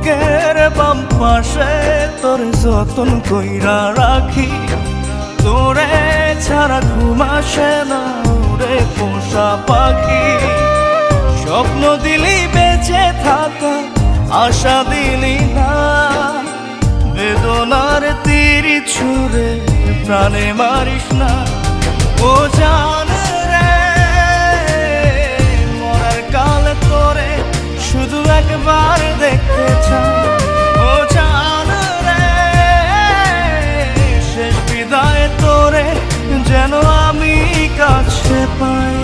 বুকের বাম পাশে তোর যতন কইরা রাখি, তোরে ছাড়া ঘুম আসে না রে পোষা পাখি। স্বপ্ন দিলি বেঁচে থাকা, আশা দিলি না, বেদনার তীর ছুঁড়ে প্রাণে মারিস না। ও জান রে, মরার কাল তোরে শুধু একবার দেখতে চাই। ও জান রে, শেষ বিদায় তোরে যেন আমি কাছে পাই।